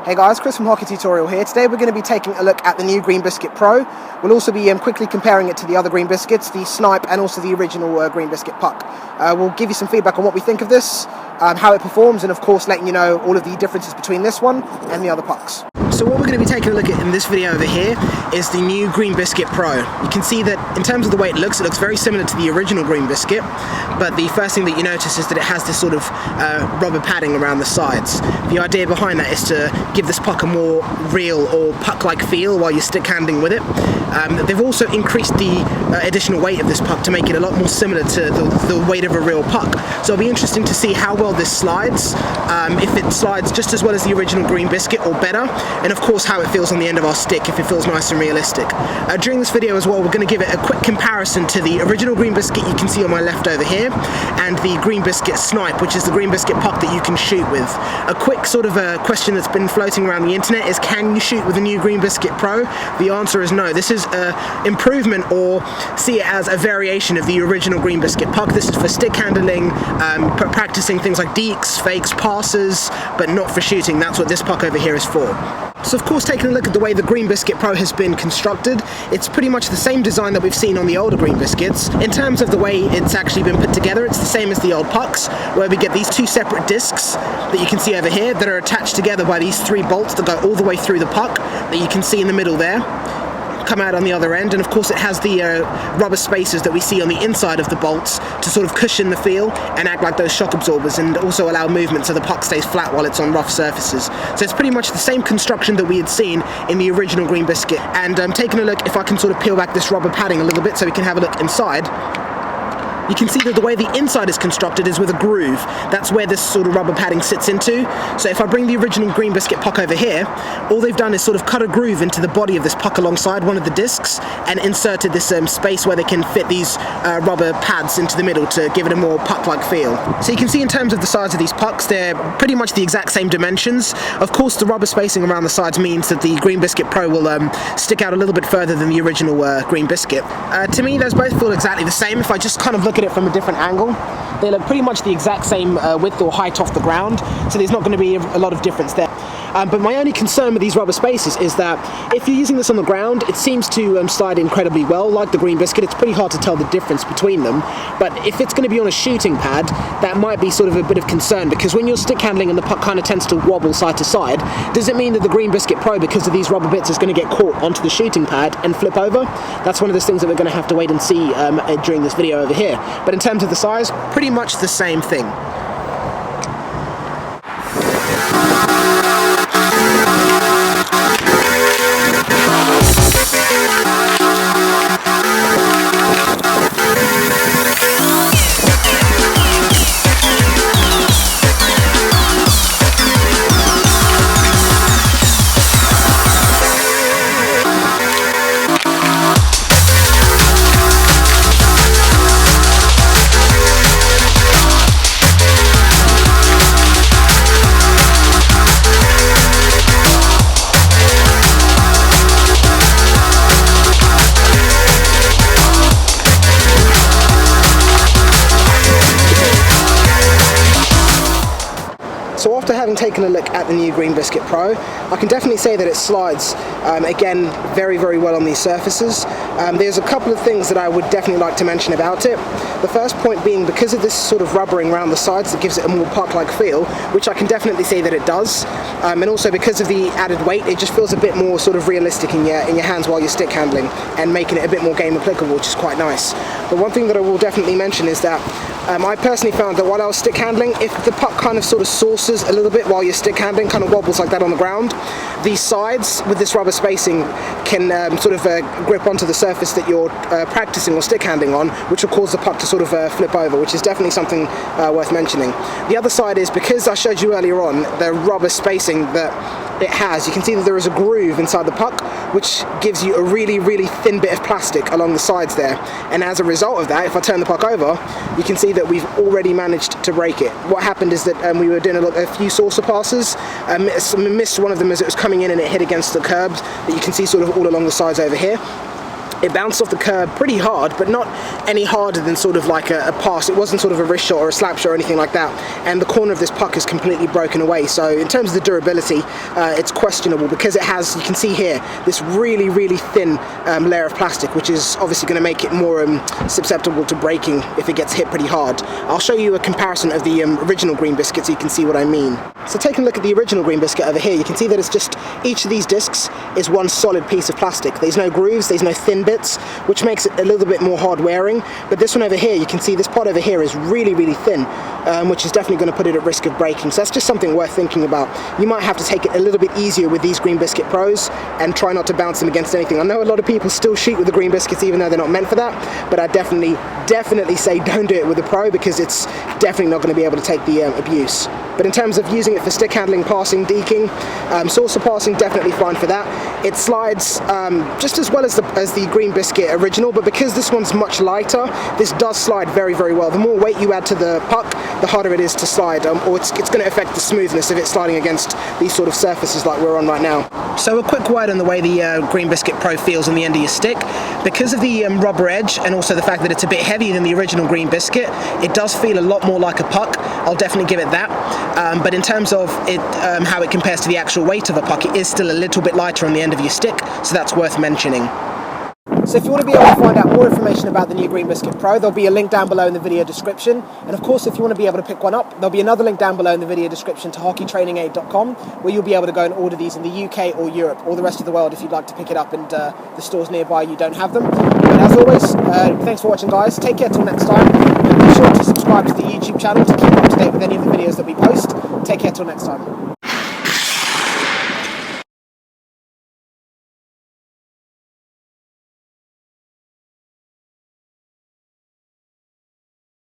Hey guys, Chris from Hockeytutorial here. Today we're going to be taking a look at the new Green Biscuit Pro. We'll also be quickly comparing it to the other Green Biscuits, the Snipe and also the original Green Biscuit Puck. We'll give you some feedback on what we think of this, how it performs, and of course letting you know all of the differences between this one and the other pucks. So what we're going to be taking a look at in this video over here is the new Green Biscuit Pro. You can see that in terms of the way it looks very similar to the original Green Biscuit, but the first thing that you notice is that it has this sort of rubber padding around the sides. The idea behind that is to give this puck a more real or puck-like feel while you're stick handling with it. They've also increased the additional weight of this puck to make it a lot more similar to the weight of a real puck. So it'll be interesting to see how well this slides, if it slides just as well as the original Green Biscuit or better, and of course how it feels on the end of our stick, if it feels nice and realistic. During this video as well, we're going to give it a quick comparison to the original Green Biscuit you can see on my left over here, and the Green Biscuit Snipe, which is the Green Biscuit puck that you can shoot with. A quick sort of a question that's been floating around the internet is, can you shoot with the new Green Biscuit Pro? The answer is no. This is an improvement, or see it as a variation of the original Green Biscuit puck. This is for stick handling, practicing things like dekes, fakes, passes, but not for shooting. That's what this puck over here is for. So of course, taking a look at the way the Green Biscuit Pro has been constructed, it's pretty much the same design that we've seen on the older Green Biscuits. In terms of the way it's actually been put together, it's the same as the old pucks, where we get these two separate discs that you can see over here that are attached together by these three bolts that go all the way through the puck that you can see in the middle there, come out on the other end, and of course it has the rubber spacers that we see on the inside of the bolts to sort of cushion the feel and act like those shock absorbers, and also allow movement so the puck stays flat while it's on rough surfaces. So it's pretty much the same construction that we had seen in the original Green Biscuit. And taking a look, if I can sort of peel back this rubber padding a little bit so we can have a look inside, you can see that the way the inside is constructed is with a groove. That's where this sort of rubber padding sits into. So if I bring the original Green Biscuit puck over here, all they've done is sort of cut a groove into the body of this puck alongside one of the discs and inserted this space where they can fit these rubber pads into the middle to give it a more puck-like feel. So you can see in terms of the size of these pucks, they're pretty much the exact same dimensions. Of course, the rubber spacing around the sides means that the Green Biscuit Pro will stick out a little bit further than the original Green Biscuit. To me, those both feel exactly the same. If I just kind of look at it from a different angle, they look pretty much the exact same width or height off the ground, so there's not going to be a lot of difference there. But my only concern with these rubber spacers is that if you're using this on the ground, it seems to slide incredibly well. Like the Green Biscuit, it's pretty hard to tell the difference between them. But if it's going to be on a shooting pad, that might be sort of a bit of concern, because when you're stick handling and the puck kind of tends to wobble side to side, does it mean that the Green Biscuit Pro, because of these rubber bits, is going to get caught onto the shooting pad and flip over? That's one of those things that we're going to have to wait and see during this video over here. But in terms of the size, pretty much the same thing. So after having taken a look at the new Green Biscuit Pro, I can definitely say that it slides, again, very, very well on these surfaces. There's a couple of things that I would definitely like to mention about it. The first point being, because of this sort of rubbering around the sides that gives it a more puck-like feel, which I can definitely say that it does, and also because of the added weight, it just feels a bit more sort of realistic in your hands while you're stick handling, and making it a bit more game applicable, which is quite nice. But one thing that I will definitely mention is that I personally found that while I was stick handling, if the puck kind of sort of sauces a little bit while you're stick handling, kind of wobbles like that on the ground, these sides with this rubber spacing can sort of grip onto the surface that you're practicing or stick handling on, which will cause the puck to sort of flip over, which is definitely something worth mentioning. The other side is, because I showed you earlier on the rubber spacing that it has, you can see that there is a groove inside the puck, which gives you a really, really thin bit of plastic along the sides there. And as a result of that, if I turn the puck over, you can see that we've already managed to break it. What happened is that we were doing a few saucer passes, missed one of them as it was coming in, and it hit against the curbs that you can see sort of all along the sides over here. It bounced off the curb pretty hard, but not any harder than sort of like a pass. It wasn't sort of a wrist shot or a slap shot or anything like that. And the corner of this puck is completely broken away. So in terms of the durability, it's questionable because it has, you can see here, this really, really thin layer of plastic, which is obviously going to make it more susceptible to breaking if it gets hit pretty hard. I'll show you a comparison of the original Green Biscuit so you can see what I mean. So taking a look at the original Green Biscuit over here, you can see that it's just, each of these discs is one solid piece of plastic. There's no grooves, there's no thin bits, which makes it a little bit more hard wearing. But this one over here, you can see this part over here is really, really thin, which is definitely going to put it at risk of breaking. So that's just something worth thinking about. You might have to take it a little bit easier with these Green Biscuit Pros and try not to bounce them against anything. I know a lot of people still shoot with the Green Biscuits even though they're not meant for that, but I definitely say don't do it with the Pro because it's definitely not going to be able to take the abuse. But in terms of using it for stick handling, passing, deking, saucer passing, definitely fine for that. It slides just as well as the Green Biscuit original, but because this one's much lighter, this does slide very, very well. The more weight you add to the puck, the harder it is to slide, or it's going to affect the smoothness of it sliding against these sort of surfaces like we're on right now. So a quick word on the way the Green Biscuit Pro feels on the end of your stick. Because of the rubber edge and also the fact that it's a bit heavier than the original Green Biscuit, it does feel a lot more like a puck. I'll definitely give it that. But in terms of it, how it compares to the actual weight of a puck, it is still a little bit lighter on the end of your stick, so that's worth mentioning. So if you want to be able to find out more information about the new Green Biscuit Pro, there'll be a link down below in the video description. And of course, if you want to be able to pick one up, there'll be another link down below in the video description to hockeytrainingaid.com, where you'll be able to go and order these in the UK or Europe or the rest of the world if you'd like to pick it up and the stores nearby you don't have them. But as always, thanks for watching, guys. Take care till next time. And be sure to subscribe to the YouTube channel to keep up to date with any of the videos that we post. Take care till next time.